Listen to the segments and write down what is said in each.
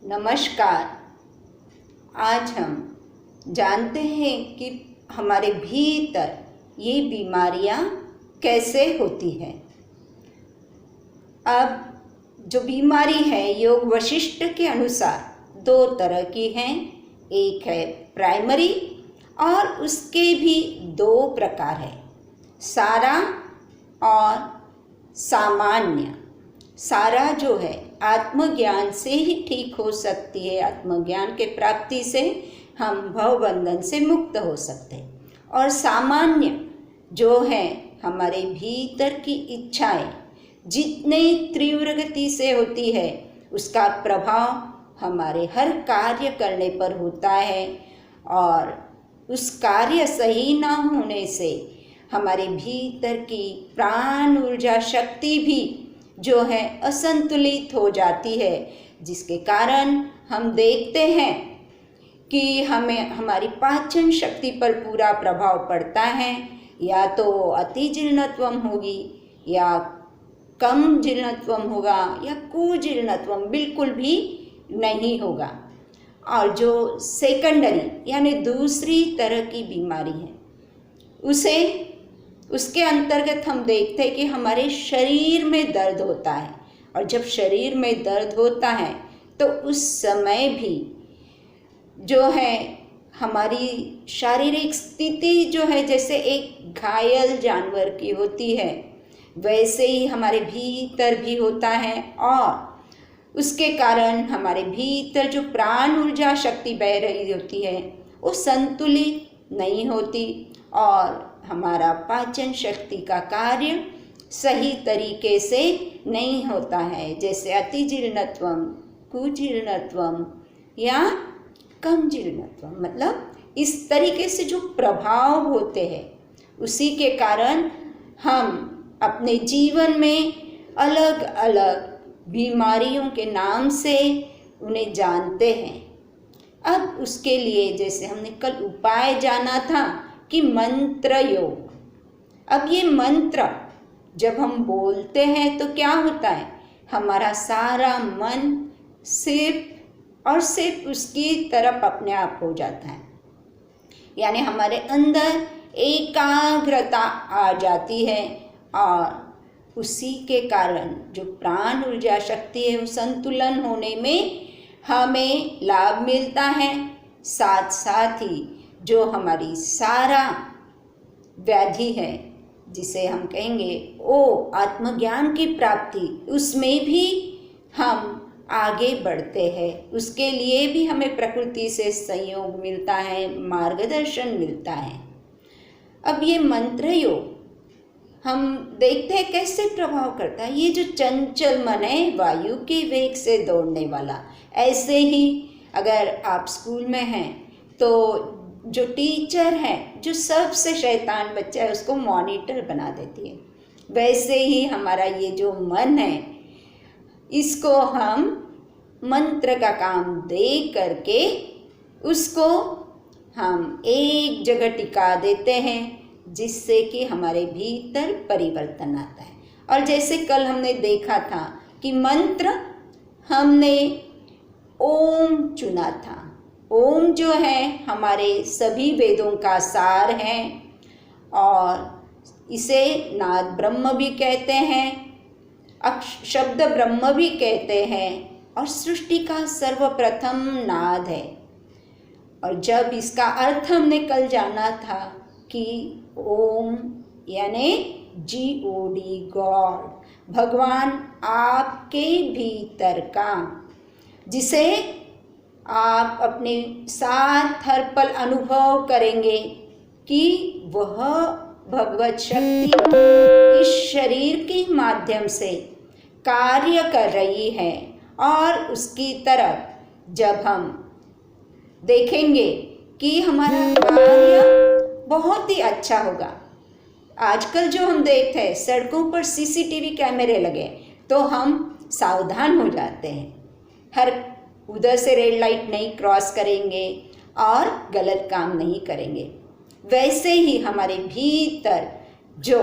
नमस्कार। आज हम जानते हैं कि हमारे भीतर ये बीमारियां कैसे होती हैं। अब जो बीमारी है योग वशिष्ठ के अनुसार दो तरह की हैं। एक है प्राइमरी और उसके भी दो प्रकार है, सारा और सामान्य। सारा जो है आत्मज्ञान से ही ठीक हो सकती है, आत्मज्ञान के प्राप्ति से हम भवबंधन से मुक्त हो सकते हैं। और सामान्य जो है हमारे भीतर की इच्छाएं जितने तीव्र गति से होती है उसका प्रभाव हमारे हर कार्य करने पर होता है, और उस कार्य सही ना होने से हमारे भीतर की प्राण ऊर्जा शक्ति भी जो है असंतुलित हो जाती है, जिसके कारण हम देखते हैं कि हमें हमारी पाचन शक्ति पर पूरा प्रभाव पड़ता है। या तो अति जीर्णत्वम होगी या कम जीर्णत्वम होगा या कुजीर्णत्वम बिल्कुल भी नहीं होगा। और जो सेकेंडरी यानी दूसरी तरह की बीमारी है उसके अंतर्गत हम देखते हैं कि हमारे शरीर में दर्द होता है, और जब शरीर में दर्द होता है तो उस समय भी जो है हमारी शारीरिक स्थिति जो है जैसे एक घायल जानवर की होती है वैसे ही हमारे भीतर भी होता है, और उसके कारण हमारे भीतर जो प्राण ऊर्जा शक्ति बह रही होती है वो संतुलित नहीं होती, और हमारा पाचन शक्ति का कार्य सही तरीके से नहीं होता है, जैसे अति जीर्णत्वम, कुजीर्णत्वम या कम जीर्णत्वम। मतलब इस तरीके से जो प्रभाव होते हैं उसी के कारण हम अपने जीवन में अलग अलग बीमारियों के नाम से उन्हें जानते हैं। अब उसके लिए जैसे हमने कल उपाय जाना था कि मंत्र योग। अब ये मंत्र जब हम बोलते हैं तो क्या होता है, हमारा सारा मन सिर्फ और सिर्फ उसकी तरफ अपने आप हो जाता है, यानी हमारे अंदर एकाग्रता आ जाती है, और उसी के कारण जो प्राण ऊर्जा शक्ति है वो संतुलन होने में हमें लाभ मिलता है। साथ साथ ही जो हमारी सारा व्याधि है जिसे हम कहेंगे आत्मज्ञान की प्राप्ति, उसमें भी हम आगे बढ़ते हैं। उसके लिए भी हमें प्रकृति से सहयोग मिलता है, मार्गदर्शन मिलता है। अब ये मंत्र योग हम देखते हैं कैसे प्रभाव करता है। ये जो चंचल मन है वायु के वेग से दौड़ने वाला, ऐसे ही अगर आप स्कूल में हैं तो जो टीचर है जो सबसे शैतान बच्चा है उसको मॉनिटर बना देती है, वैसे ही हमारा ये जो मन है इसको हम मंत्र का काम दे करके उसको हम एक जगह टिका देते हैं, जिससे कि हमारे भीतर परिवर्तन आता है। और जैसे कल हमने देखा था कि मंत्र हमने ओम चुना था। ओम जो है हमारे सभी वेदों का सार है, और इसे नाद ब्रह्म भी कहते हैं, शब्द ब्रह्म भी कहते हैं, और सृष्टि का सर्वप्रथम नाद है। और जब इसका अर्थ हमने कल जाना था कि ओम यानी GOD गॉड, भगवान आपके भीतर का, जिसे आप अपने साथ हर पल अनुभव करेंगे कि वह भगवत शक्ति इस शरीर के माध्यम से कार्य कर रही है। और उसकी तरफ जब हम देखेंगे कि हमारा कार्य बहुत ही अच्छा होगा। आजकल जो हम देखते हैं सड़कों पर CCTV कैमरे लगे तो हम सावधान हो जाते हैं, हर उधर से रेड लाइट नहीं क्रॉस करेंगे और गलत काम नहीं करेंगे। वैसे ही हमारे भीतर जो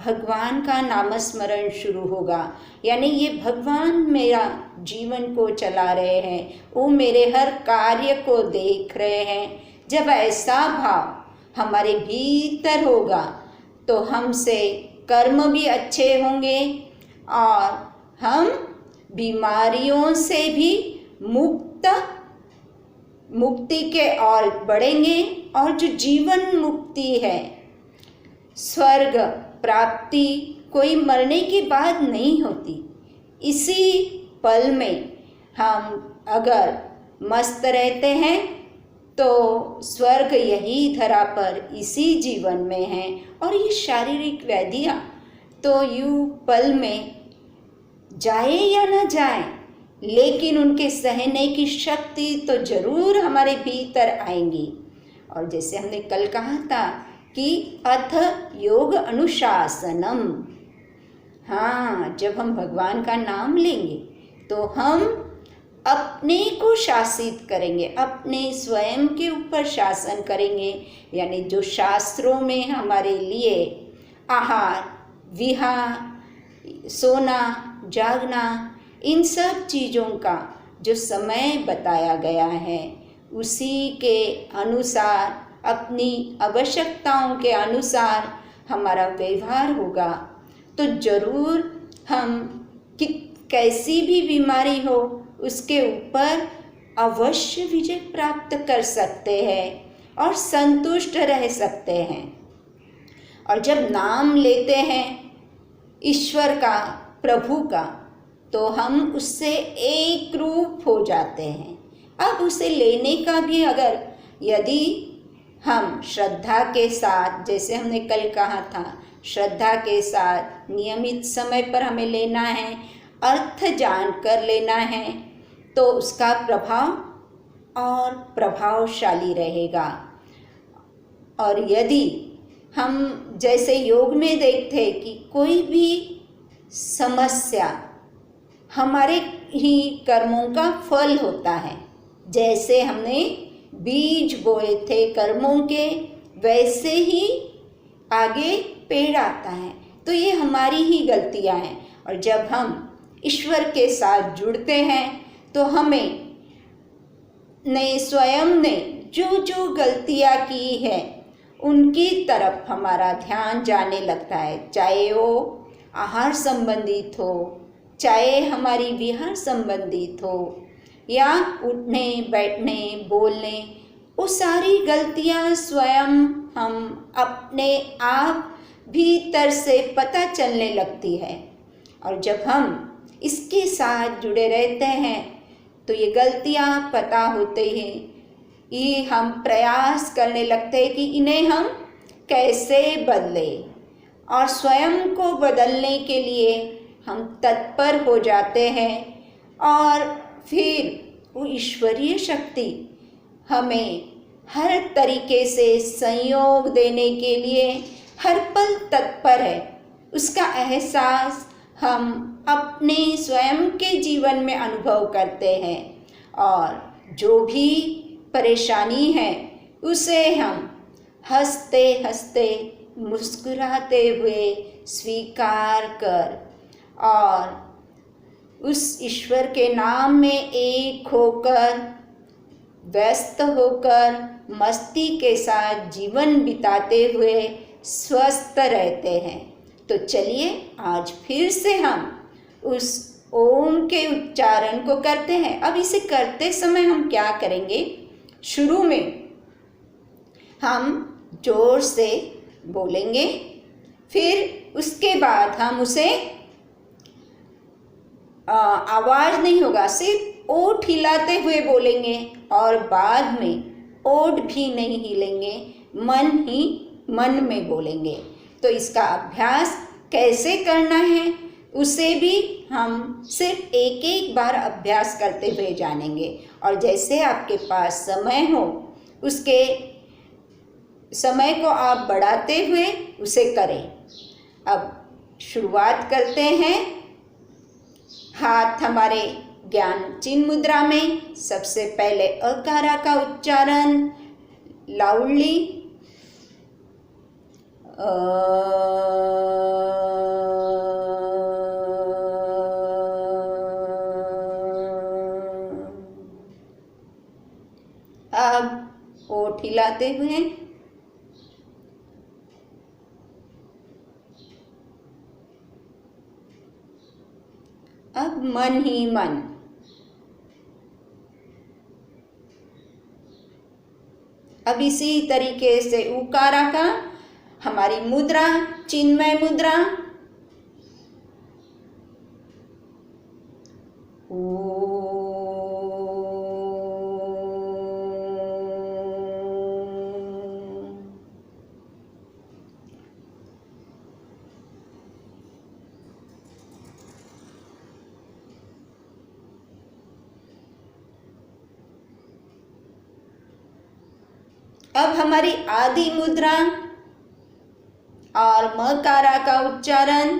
भगवान का नामस्मरण शुरू होगा, यानी ये भगवान मेरा जीवन को चला रहे हैं, वो मेरे हर कार्य को देख रहे हैं। जब ऐसा भाव हमारे भीतर होगा तो हमसे कर्म भी अच्छे होंगे और हम बीमारियों से भी मुक्ति के ओर बढ़ेंगे। और जो जीवन मुक्ति है, स्वर्ग प्राप्ति कोई मरने के बाद नहीं होती। इसी पल में हम अगर मस्त रहते हैं तो स्वर्ग यही धरा पर इसी जीवन में है। और ये शारीरिक व्याधियाँ तो यूँ पल में जाए या ना जाए, लेकिन उनके सहने की शक्ति तो जरूर हमारे भीतर आएंगी। और जैसे हमने कल कहा था कि अथ योग अनुशासनम, हाँ, जब हम भगवान का नाम लेंगे तो हम अपने को शासित करेंगे, अपने स्वयं के ऊपर शासन करेंगे। यानी जो शास्त्रों में हमारे लिए आहार विहार, सोना जागना, इन सब चीज़ों का जो समय बताया गया है, उसी के अनुसार, अपनी आवश्यकताओं के अनुसार हमारा व्यवहार होगा तो जरूर हम कैसी भी बीमारी हो उसके ऊपर अवश्य विजय प्राप्त कर सकते हैं और संतुष्ट रह सकते हैं। और जब नाम लेते हैं ईश्वर का, प्रभु का, तो हम उससे एक रूप हो जाते हैं। अब उसे लेने का भी अगर यदि हम श्रद्धा के साथ, जैसे हमने कल कहा था, श्रद्धा के साथ नियमित समय पर हमें लेना है, अर्थ जानकर लेना है, तो उसका प्रभाव और प्रभावशाली रहेगा। और यदि हम जैसे योग में देखते हैं कि कोई भी समस्या हमारे ही कर्मों का फल होता है, जैसे हमने बीज बोए थे कर्मों के, वैसे ही आगे पेड़ आता है। तो ये हमारी ही गलतियां हैं। और जब हम ईश्वर के साथ जुड़ते हैं तो हमें स्वयं ने जो जो गलतियां की है उनकी तरफ हमारा ध्यान जाने लगता है, चाहे वो आहार संबंधित हो, चाहे हमारी विहार संबंधित हो, या उठने बैठने बोलने, वो सारी गलतियां स्वयं हम अपने आप भीतर से पता चलने लगती है। और जब हम इसके साथ जुड़े रहते हैं तो ये गलतियां पता होते हैं, ये हम प्रयास करने लगते हैं कि इन्हें हम कैसे बदलें, और स्वयं को बदलने के लिए हम तत्पर हो जाते हैं। और फिर वो ईश्वरीय शक्ति हमें हर तरीके से संयोग देने के लिए हर पल तत्पर है। उसका एहसास हम अपने स्वयं के जीवन में अनुभव करते हैं, और जो भी परेशानी है उसे हम हंसते हंसते मुस्कुराते हुए स्वीकार कर और उस ईश्वर के नाम में एक होकर, व्यस्त होकर, मस्ती के साथ जीवन बिताते हुए स्वस्थ रहते हैं। तो चलिए आज फिर से हम उस ओम के उच्चारण को करते हैं। अब इसे करते समय हम क्या करेंगे, शुरू में हम जोर से बोलेंगे, फिर उसके बाद हम उसे आवाज़ नहीं होगा, सिर्फ ओठ हिलाते हुए बोलेंगे, और बाद में ओठ भी नहीं हिलेंगे, मन ही मन में बोलेंगे। तो इसका अभ्यास कैसे करना है उसे भी हम सिर्फ एक एक बार अभ्यास करते हुए जानेंगे। और जैसे आपके पास समय हो, उसके समय को आप बढ़ाते हुए उसे करें। अब शुरुआत करते हैं। हाथ हमारे ज्ञान चिन्ह मुद्रा में, सबसे पहले अकारा का उच्चारण लाउडली अब ओठ हिलाते हुए अब मन ही मन अब इसी तरीके से उकारा का हमारी मुद्रा, चिन्मय मुद्रा, अब हमारी आदि मुद्रा और मकारा का उच्चारण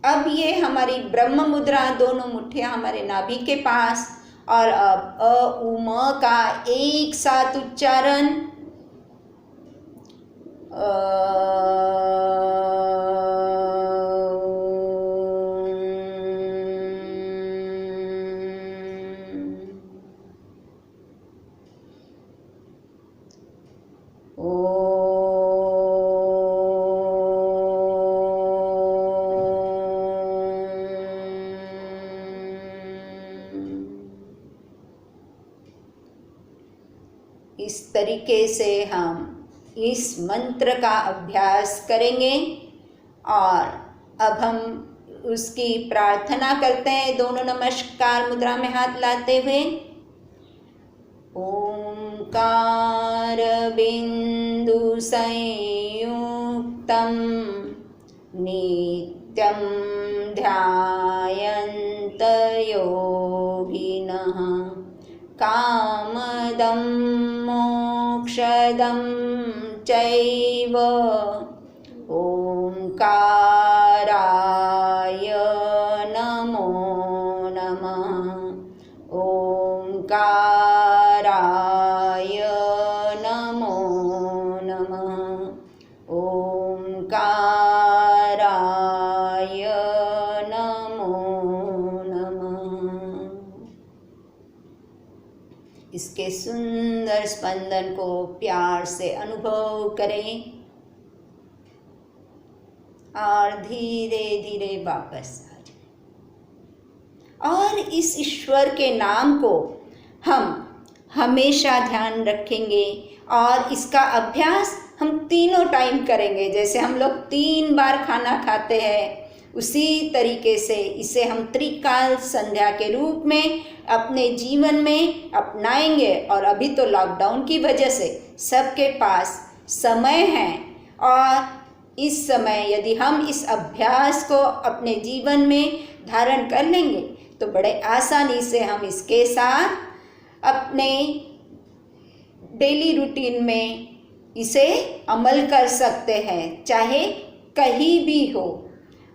अब ये हमारी ब्रह्म मुद्रा, दोनों मुट्ठियां हमारे नाभि के पास, और अब अ उ म का एक साथ उच्चारण इस तरीके से हम इस मंत्र का अभ्यास करेंगे। और अब हम उसकी प्रार्थना करते हैं, दोनों नमस्कार मुद्रा में हाथ लाते हुए। ओंकार बिंदु संयुक्तं नित्यं ध्यायन्त योगिनः कामदं मोक्षदं चैव ओंकाराय नमो नमः। ओंकाराय नमो नमः। ओंकाराय नमो नमः। इसके सुंदर स्पंदन को प्यार से अनुभव करें और धीरे धीरे वापस आ जाए। और इस ईश्वर के नाम को हम हमेशा ध्यान रखेंगे और इसका अभ्यास हम तीनों टाइम करेंगे। जैसे हम लोग 3 बार खाना खाते हैं, उसी तरीके से इसे हम त्रिकाल संध्या के रूप में अपने जीवन में अपनाएंगे। और अभी तो लॉकडाउन की वजह से सबके पास समय है, और इस समय यदि हम इस अभ्यास को अपने जीवन में धारण कर लेंगे तो बड़े आसानी से हम इसके साथ अपने डेली रूटीन में इसे अमल कर सकते हैं, चाहे कहीं भी हो।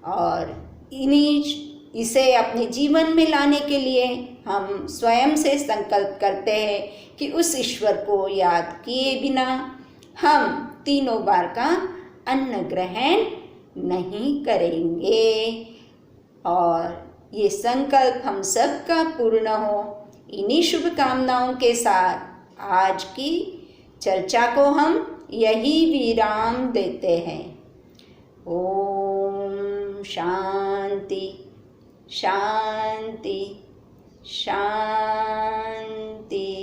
और इसे अपने जीवन में लाने के लिए हम स्वयं से संकल्प करते हैं कि उस ईश्वर को याद किए बिना हम 3 बार का अन्न ग्रहण नहीं करेंगे। और ये संकल्प हम सबका पूर्ण हो, इन्हीं शुभकामनाओं के साथ आज की चर्चा को हम यही विराम देते हैं। ओम शांति शांति शांति।